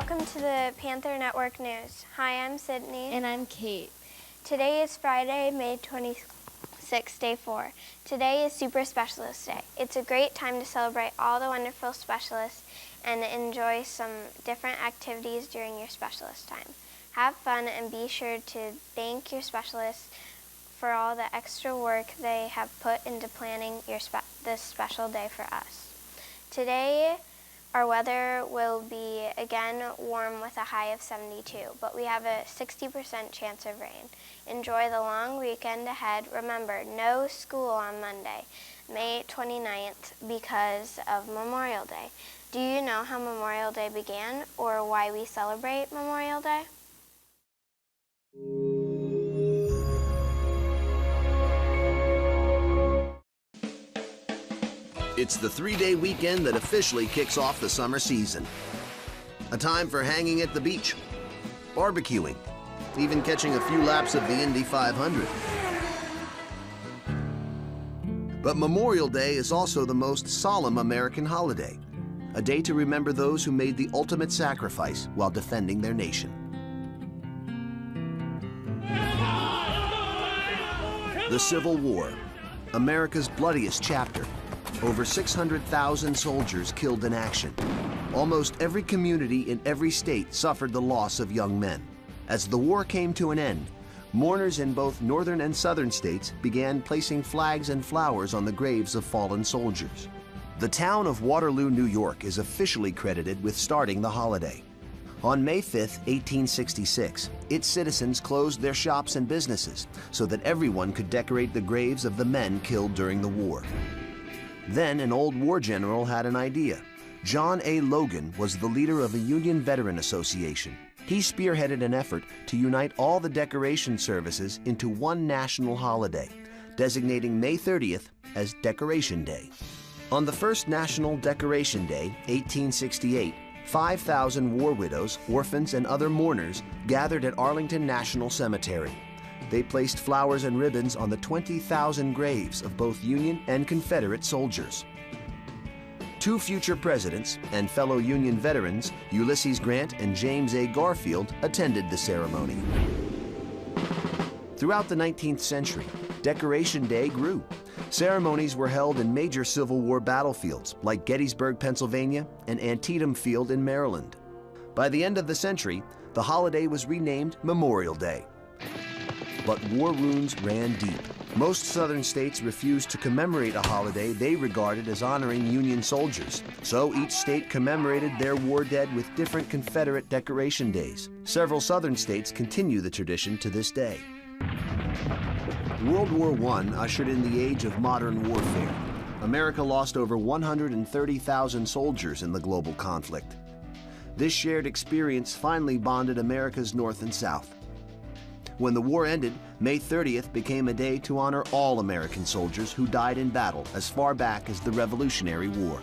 Welcome to the Panther Network News. Hi, I'm Sydney. And I'm Kate. Today is Friday, May 26th, day 4. Today is Super Specialist Day. It's a great time to celebrate all the wonderful specialists and enjoy some different activities during your specialist time. Have fun and be sure to thank your specialists for all the extra work they have put into planning this special day for us. Today, our weather will be again warm with a high of 72, but we have a 60% chance of rain. Enjoy the long weekend ahead. Remember, no school on Monday, May 29th, because of Memorial Day. Do you know how Memorial Day began or why we celebrate Memorial Day? It's the 3-day weekend that officially kicks off the summer season. A time for hanging at the beach, barbecuing, even catching a few laps of the Indy 500. But Memorial Day is also the most solemn American holiday, a day to remember those who made the ultimate sacrifice while defending their nation. The Civil War, America's bloodiest chapter. Over 600,000 soldiers killed in action. Almost every community in every state suffered the loss of young men. As the war came to an end, mourners in both northern and southern states began placing flags and flowers on the graves of fallen soldiers. The town of Waterloo, New York is officially credited with starting the holiday. On May 5, 1866, its citizens closed their shops and businesses so that everyone could decorate the graves of the men killed during the war. Then an old war general had an idea. John A. Logan was the leader of a Union Veteran Association. He spearheaded an effort to unite all the decoration services into one national holiday, designating May 30th as Decoration Day. On the first National Decoration Day, 1868, 5,000 war widows, orphans, and other mourners gathered at Arlington National Cemetery. They placed flowers and ribbons on the 20,000 graves of both Union and Confederate soldiers. Two future presidents and fellow Union veterans, Ulysses Grant and James A. Garfield, attended the ceremony. Throughout the 19th century, Decoration Day grew. Ceremonies were held in major Civil War battlefields like Gettysburg, Pennsylvania, and Antietam Field in Maryland. By the end of the century, the holiday was renamed Memorial Day. But war wounds ran deep. Most southern states refused to commemorate a holiday they regarded as honoring Union soldiers. So each state commemorated their war dead with different Confederate decoration days. Several southern states continue the tradition to this day. World War I ushered in the age of modern warfare. America lost over 130,000 soldiers in the global conflict. This shared experience finally bonded America's North and South. When the war ended, May 30th became a day to honor all American soldiers who died in battle as far back as the Revolutionary War.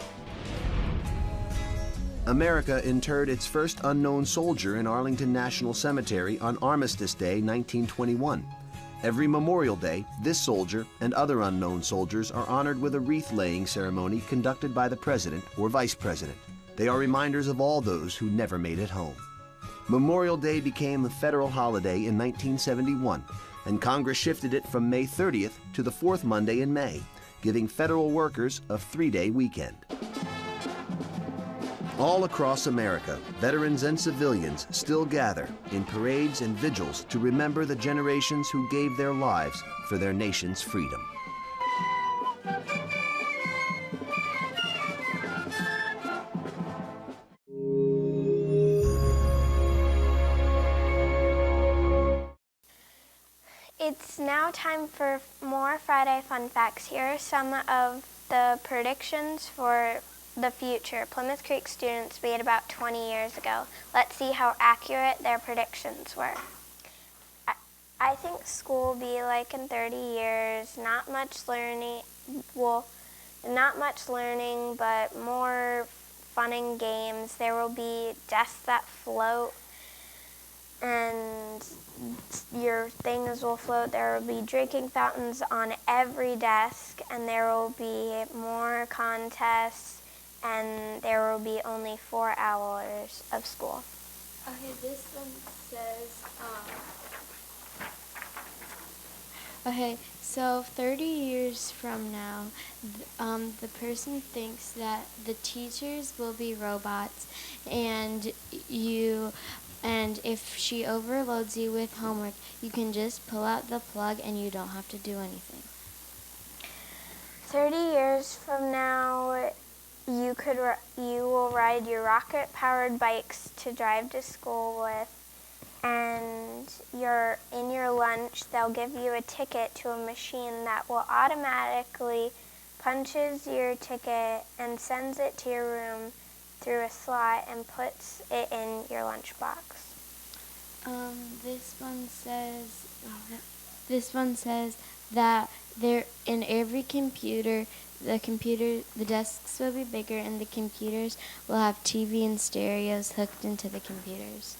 America interred its first unknown soldier in Arlington National Cemetery on Armistice Day, 1921. Every Memorial Day, this soldier and other unknown soldiers are honored with a wreath-laying ceremony conducted by the President or Vice President. They are reminders of all those who never made it home. Memorial Day became a federal holiday in 1971, and Congress shifted it from May 30th to the fourth Monday in May, giving federal workers a 3-day weekend. All across America, veterans and civilians still gather in parades and vigils to remember the generations who gave their lives for their nation's freedom. It's now time for more Friday Fun Facts. Here are some of the predictions for the future Plymouth Creek students made about 20 years ago. Let's see how accurate their predictions were. I think school will be like in 30 years, not much learning, but more fun and games. There will be desks that float and your things will float. There will be drinking fountains on every desk, and there will be more contests, and there will be only 4 hours of school. Okay, this one says, okay, so 30 years from now, the person thinks that the teachers will be robots, and and if she overloads you with homework, you can just pull out the plug and you don't have to do anything. 30 years from now, you will ride your rocket-powered bikes to drive to school with, and in your lunch, they'll give you a ticket to a machine that will automatically punches your ticket and sends it to your room through a slot and puts it in your lunchbox. This one says that there in every computer, the desks will be bigger and the computers will have TV and stereos hooked into the computers.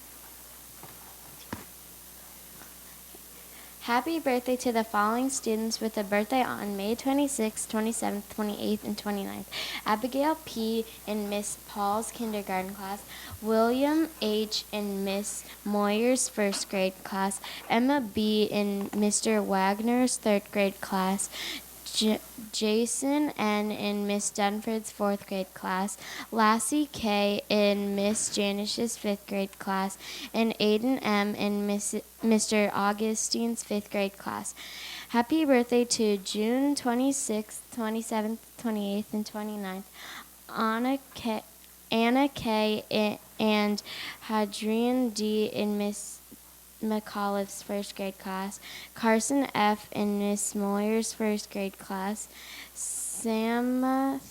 Happy birthday to the following students with a birthday on May 26th, 27th, 28th, and 29th. Abigail P. in Miss Paul's kindergarten class, William H. in Miss Moyer's first grade class, Emma B. in Mr. Wagner's third grade class, Jason N. in Miss Dunford's fourth grade class, Lassie K. in Miss Janish's fifth grade class, and Aiden M. in Mr. Augustine's fifth grade class. Happy birthday to June 26th, 27th, 28th, and 29th. Anna K. and Hadrian D. in Miss McAuliffe's first grade class, Carson F. in Miss Moyer's first grade class, Samantha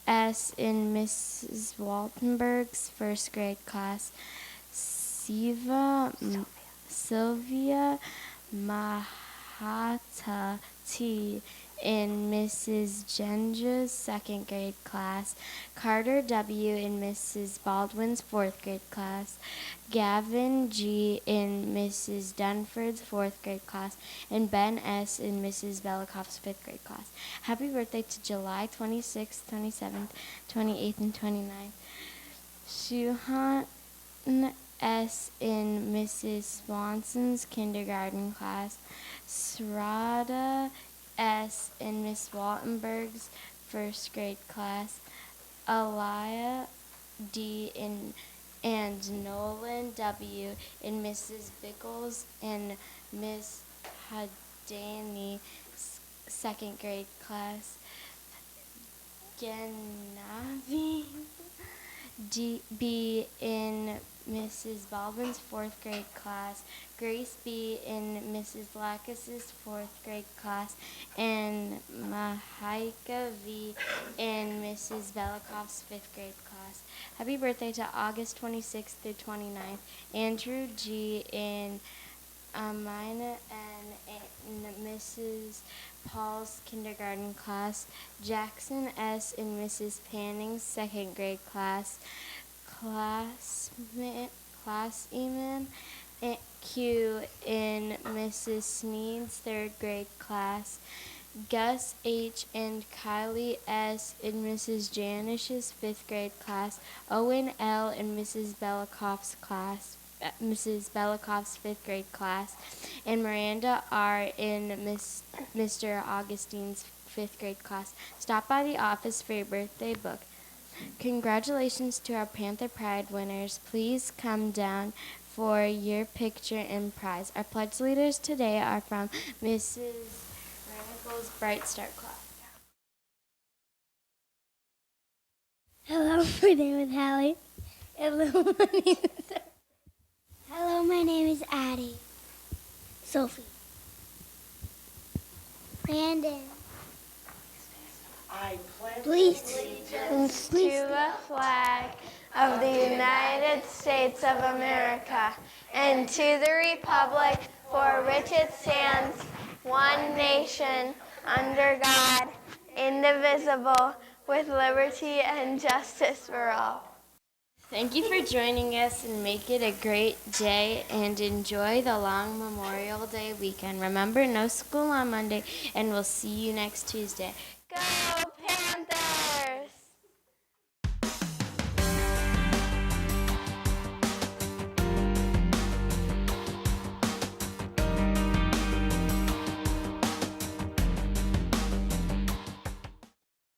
S. in Mrs. Waltenberg's first grade class, Sylvia Mahata T. in Mrs. Genja's second grade class, Carter W. in Mrs. Baldwin's fourth grade class, Gavin G. in Mrs. Dunford's fourth grade class, and Ben S. in Mrs. Belikoff's fifth grade class. Happy birthday to July 26th, 27th, 28th, and 29th. Shuhan S. in Mrs. Swanson's kindergarten class, Srada S. in Miss Waltenberg's first grade class, Aliyah D. and Nolan W. in Mrs. Bickles and Miss Hadani's second grade class, Genavi B. in Mrs. Baldwin's fourth grade class, Grace B. in Mrs. Lacus's fourth grade class, and Mahaika V. in Mrs. Belikoff's fifth grade class. Happy birthday to August 26th through 29th, Andrew G. in Amina N. in Mrs. Paul's kindergarten class, Jackson S. in Mrs. Panning's second grade class, Class Eman Q in Mrs. Sneed's third grade class, Gus H. and Kylie S. in Mrs. Janish's fifth grade class, Owen L. in Mrs. Belikoff's class, Mrs. Belikoff's fifth grade class, and Miranda R. in Mr. Augustine's fifth grade class. Stop by the office for your birthday book. Congratulations to our Panther Pride winners. Please come down for your picture and prize. Our pledge leaders today are from Mrs. Ranickel's Bright Start Club. Hello, my name is Hallie. Hello, my name is Addie. Sophie. Brandon. I pledge allegiance to the flag of the United States of America and to the republic for which it stands, one nation, under God, indivisible, with liberty and justice for all. Thank you for joining us, and make it a great day and enjoy the long Memorial Day weekend. Remember, no school on Monday, and we'll see you next Tuesday. Go